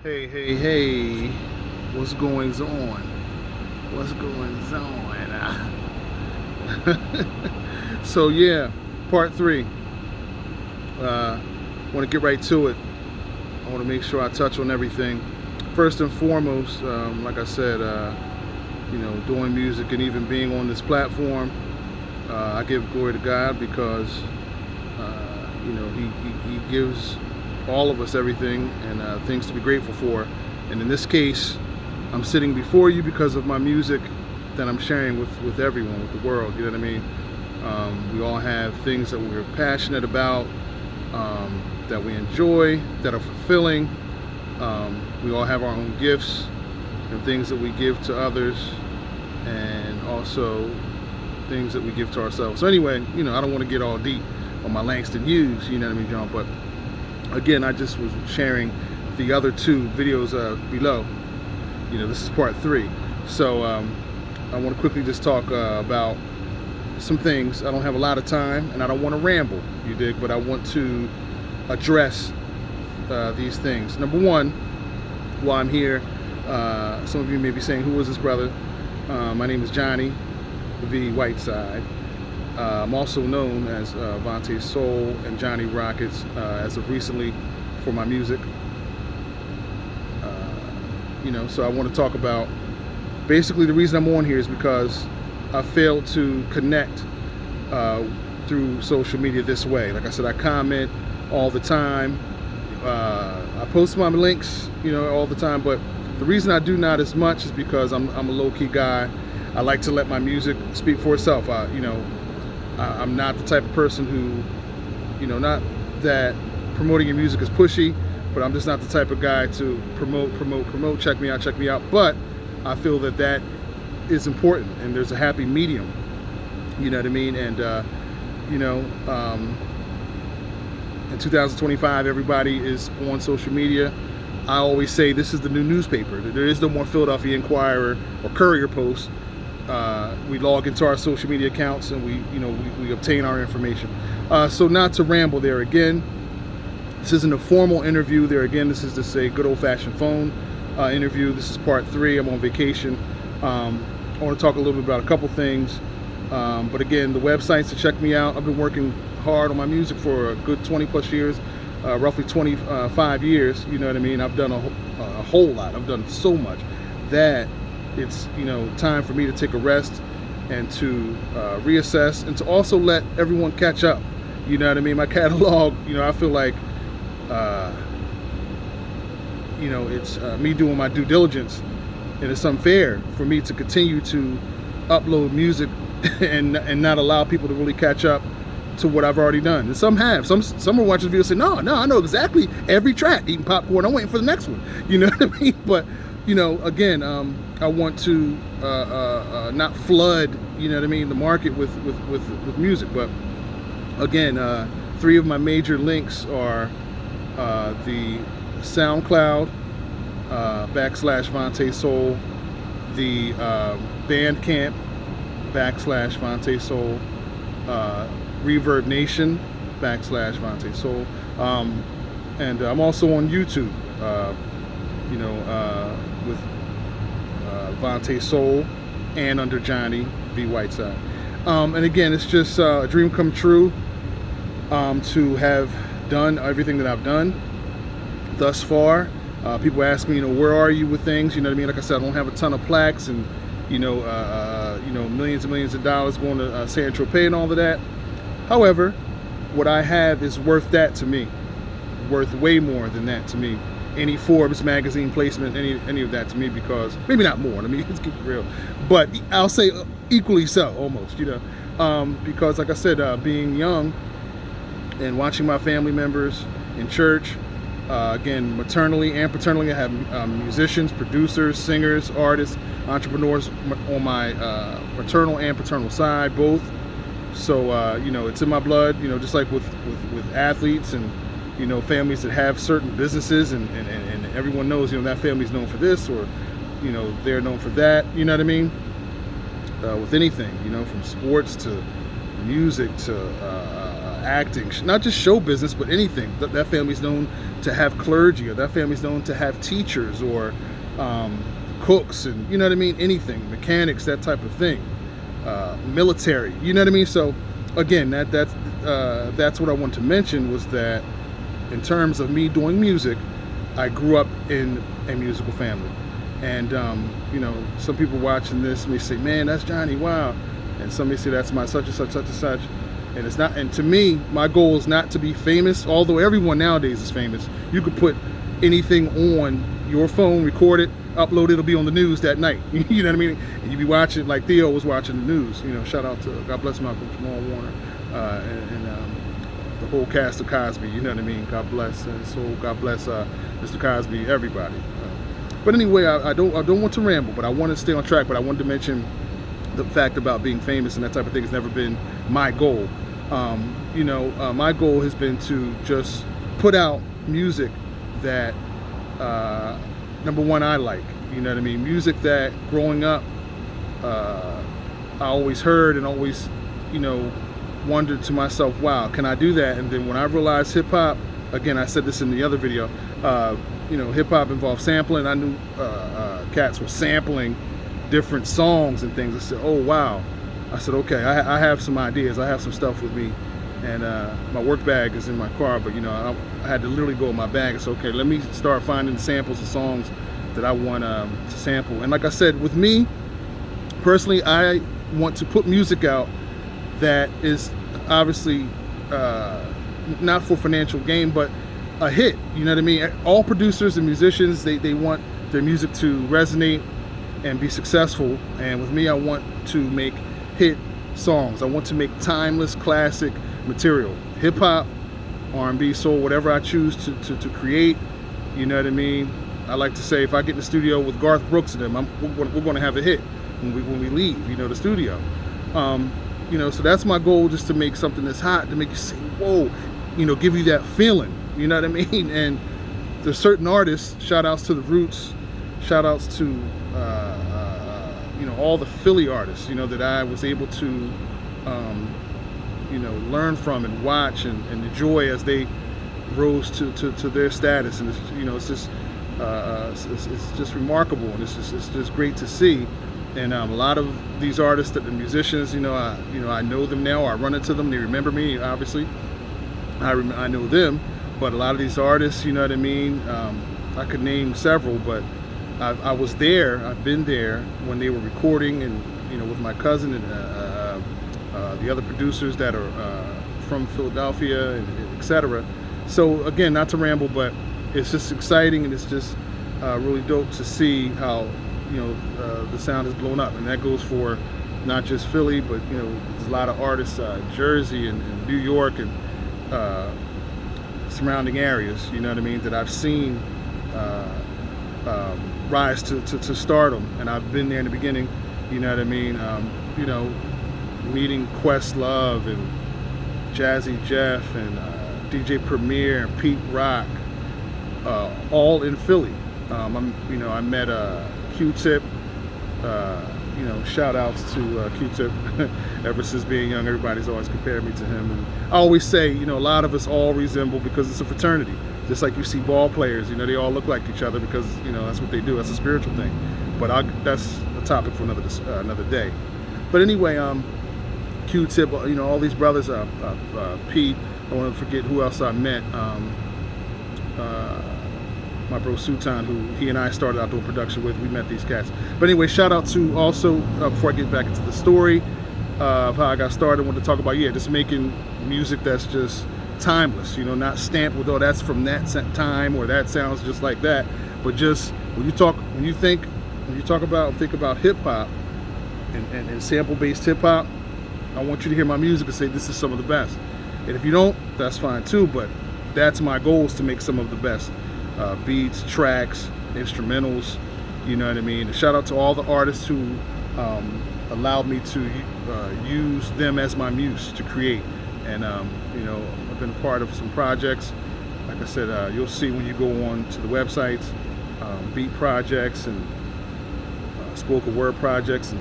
Hey, hey, hey, what's going on? What's going on? So yeah, part three. Want to get right to it. I want to make sure I touch on everything. First and foremost, like I said, doing music and even being on this platform, I give glory to God because, he gives all of us everything and things to be grateful for. And in this case, I'm sitting before you because of my music that I'm sharing with everyone, with the world. You know what I mean? We all have things that we're passionate about, that we enjoy, that are fulfilling. We all have our own gifts and things that we give to others, and also things that we give to ourselves. So anyway, I don't want to get all deep on my Langston Hughes, you know what I mean, John? But again, I just was sharing the other two videos below. This is part three. So I want to quickly just talk about some things. I don't have a lot of time and I don't want to ramble, you dig, but I want to address these things. Number one, while I'm here, some of you may be saying, who was this brother? My name is Johnnie, the Whiteside. I'm also known as Vante Soul and Johnnie Rockets as of recently for my music. So I want to talk about, basically the reason I'm on here is because I failed to connect through social media this way. Like I said, I comment all the time. I post my links, all the time, but the reason I do not as much is because I'm a low-key guy. I like to let my music speak for itself. I'm not the type of person who, not that promoting your music is pushy, but I'm just not the type of guy to promote, check me out. But I feel that is important, and there's a happy medium, you know what I mean? And, in 2025, everybody is on social media. I always say this is the new newspaper. There is no more Philadelphia Inquirer or Courier Post. We log into our social media accounts and we obtain our information. So not to ramble there again, this isn't a formal interview there again. This is just a good old-fashioned phone interview. This is part three. I'm on vacation. I want to talk a little bit about a couple things. But again, the websites to check me out. I've been working hard on my music for a good 20 plus years, roughly 25 years. You know what I mean? I've done a whole lot. I've done so much that it's time for me to take a rest and to reassess and to also let everyone catch up. You know what I mean? My catalog, I feel like it's me doing my due diligence, and it's unfair for me to continue to upload music and not allow people to really catch up to what I've already done. And some have. Some are watching the video and say, no, I know exactly every track, eating popcorn, I'm waiting for the next one. You know what I mean? But again, I want to not flood, the market with music. But again, three of my major links are the SoundCloud /Vante Soul, the Bandcamp /Vante Soul, Reverb Nation /Vante Soul, and I'm also on YouTube, with Vante Soul and under Johnnie V. Whiteside. And again, it's just a dream come true to have done everything that I've done thus far. People ask me, where are you with things? You know what I mean? Like I said, I don't have a ton of plaques and millions and millions of dollars going to San Tropez and all of that. However, what I have is worth that to me, worth way more than that to me. Any Forbes magazine placement, any of that to me, because maybe not more. Let's keep it real, but I'll say equally so, almost. Because like I said, being young and watching my family members in church, again, maternally and paternally, I have musicians, producers, singers, artists, entrepreneurs on my maternal and paternal side, both. So it's in my blood. Just like with athletes and families that have certain businesses, and everyone knows that family's known for this, or they're known for that. You know what I mean? With anything, from sports to music to acting, not just show business, but anything. That family's known to have clergy, or that family's known to have teachers, or cooks, and you know what I mean, anything, mechanics, that type of thing, military, you know what I mean. So again, that's what I want to mention, was that in terms of me doing music, I grew up in a musical family. And you know, some people watching this may say, man, that's Johnnie, wow. And some may say, that's my such and such, such and such. And it's not, and to me, my goal is not to be famous, although everyone nowadays is famous. You could put anything on your phone, record it, upload it, it'll be on the news that night. You know what I mean? And you be watching, like Theo was watching the news. You know, shout out to, God bless Malcolm Jamal Warner, and the whole cast of Cosby, you know what I mean? God bless, and so God bless Mr. Cosby, everybody. But anyway, I don't want to ramble, but I want to stay on track. But I wanted to mention the fact about being famous and that type of thing has never been my goal. You know, my goal has been to just put out music that, number one, I like. You know what I mean? Music that growing up, I always heard and always, you know, wondered to myself, wow, can I do that? And then when I realized hip hop, again, I said this in the other video, you know, hip hop involved sampling. I knew cats were sampling different songs and things. I said, oh wow. I said, okay, I have some ideas. I have some stuff with me, and my work bag is in my car. But you know, I had to literally go in my bag and say, okay, let me start finding the samples of songs that I want to sample. And like I said, with me personally, I want to put music out that is obviously not for financial gain, but a hit. You know what I mean? All producers and musicians, they want their music to resonate and be successful. And with me, I want to make hit songs. I want to make timeless, classic material. Hip hop, R&B, soul, whatever I choose to create. You know what I mean? I like to say, if I get in the studio with Garth Brooks and them, we're going to have a hit when we leave, you know, the studio. You know, so that's my goal, just to make something that's hot, to make you say, whoa, you know, give you that feeling, you know what I mean? And there's certain artists, shout outs to the Roots, shout outs to, you know, all the Philly artists, you know, that I was able to, you know, learn from and watch and enjoy as they rose to their status. And, it's, you know, it's just remarkable, and it's just great to see. And a lot of these artists, the musicians, you know, I know them now. I run into them. They remember me, obviously. I know them. But a lot of these artists, you know what I mean. I could name several, but I was there. I've been there when they were recording, and you know, with my cousin and the other producers that are from Philadelphia, and etc. So again, not to ramble, but it's just exciting, and it's just really dope to see how, you know, the sound has blown up. And that goes for not just Philly, but you know, there's a lot of artists, Jersey and New York and surrounding areas, you know what I mean, that I've seen rise to stardom. And I've been there in the beginning, you know what I mean. You know, meeting Questlove and Jazzy Jeff and DJ Premier and Pete Rock, all in Philly. You know, I met Q-Tip, you know, shout outs to Q-Tip. Ever since being young, everybody's always compared me to him. And I always say, you know, a lot of us all resemble, because it's a fraternity. Just like you see ball players, you know, they all look like each other because, you know, that's what they do. That's a spiritual thing. But that's a topic for another day. But anyway, Q-Tip, you know, all these brothers, Pete, I want to forget who else I met. My bro Sultan, who he and I started out doing production with, we met these cats. But anyway, shout out to also, before I get back into the story of how I got started, I want to talk about, yeah, just making music that's just timeless, you know, not stamped with, oh, that's from that time, or that sounds just like that. But just think about hip hop and sample based hip hop, I want you to hear my music and say, this is some of the best. And if you don't, that's fine too, but that's my goal, is to make some of the best beats, tracks, instrumentals, you know what I mean. And shout out to all the artists who allowed me to use them as my muse to create. And you know, I've been a part of some projects. Like I said, you'll see when you go on to the websites, beat projects and spoken word projects and